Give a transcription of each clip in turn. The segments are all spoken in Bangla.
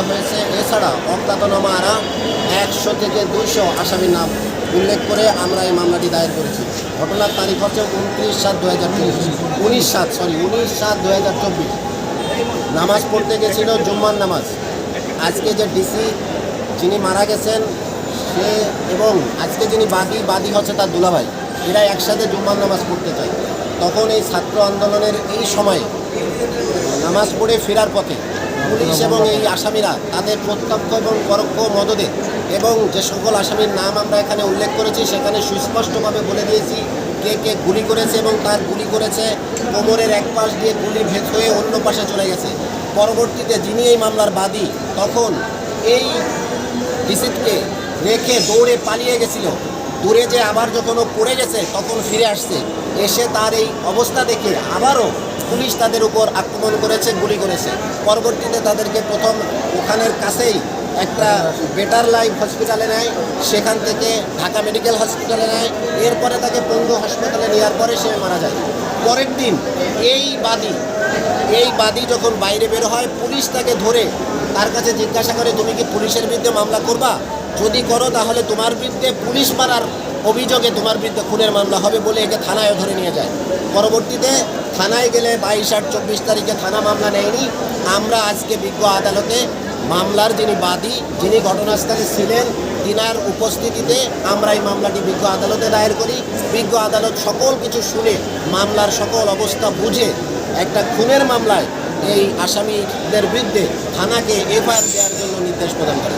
করা হয়েছে। এছাড়া অজ্ঞাতনামা আরা 100 থেকে 200 আসামির নাম উল্লেখ করে আমরা এই মামলাটি দায়ের করেছি। ঘটনার তারিখ হচ্ছে 19/7/2024। নামাজ পড়তে গেছিল, জুম্মার নামাজ। আজকে যে ডিসি যিনি মারা গেছেন সে এবং আজকে যিনি বাদী হচ্ছে তার দুলাভাই, এরা একসাথে জুম্মার নামাজ পড়তে চায়। তখন এই ছাত্র আন্দোলনের এই সময়ে নামাজ পড়ে ফেরার পথে পুলিশ এবং এই আসামিরা তাদের প্রত্যক্ষ এবং পরোক্ষ মদদে এবং যে সকল আসামির নাম আমরা এখানে উল্লেখ করেছি সেখানে সুস্পষ্টভাবে বলে দিয়েছি কে কে গুলি করেছে, এবং তার গুলি করেছে কোমরের এক পাশ দিয়ে গুলি ভেদ হয়ে অন্য পাশে চলে গেছে। পরবর্তীতে যিনি এই মামলার বাদী তখন এই ডিসিটকে রেখে দৌড়ে পালিয়ে গেছিল। দূরে যে আবার যখন ও পড়ে গেছে তখন ফিরে আসছে, এসে তার এই অবস্থা দেখে আবারও পুলিশ তাদের উপর আক্রমণ করেছে, গুলি করেছে। পরবর্তীতে তাদেরকে প্রথম ওখানের কাছেই একটা বেটার লাইফ হসপিটালে নেয়, সেখান থেকে ঢাকা মেডিকেল হসপিটালে নেয়, এরপরে তাকে পঙ্গু হাসপাতালে নেওয়ার পরে সে মারা যায়। পরের দিন এই বাদী যখন বাইরে বের হয়, পুলিশ তাকে ধরে তার কাছে জিজ্ঞাসা করে তুমি কি পুলিশের বিরুদ্ধে মামলা করবা, যদি করো তাহলে তোমার বিরুদ্ধে পুলিশ মারার অভিযোগে তোমার বিরুদ্ধে খুনের মামলা হবে বলে একে থানায় ধরে নিয়ে যায়। পরবর্তীতে থানায় গেলে 22/8/24 তারিখে থানা মামলা নেয়নি। আমরা আজকে বিজ্ঞ আদালতে মামলার যিনি বাদী, যিনি ঘটনাস্থলে ছিলেন, তিনার উপস্থিতিতে আমরা এই মামলাটি বিজ্ঞ আদালতে দায়ের করি। বিজ্ঞ আদালত সকল কিছু শুনে মামলার সকল অবস্থা বুঝে একটা খুনের মামলায় এই আসামিদের বিরুদ্ধে থানাকে এফআইআর দেওয়ার জন্য নির্দেশ প্রদান করে।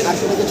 আর কোনো কিছু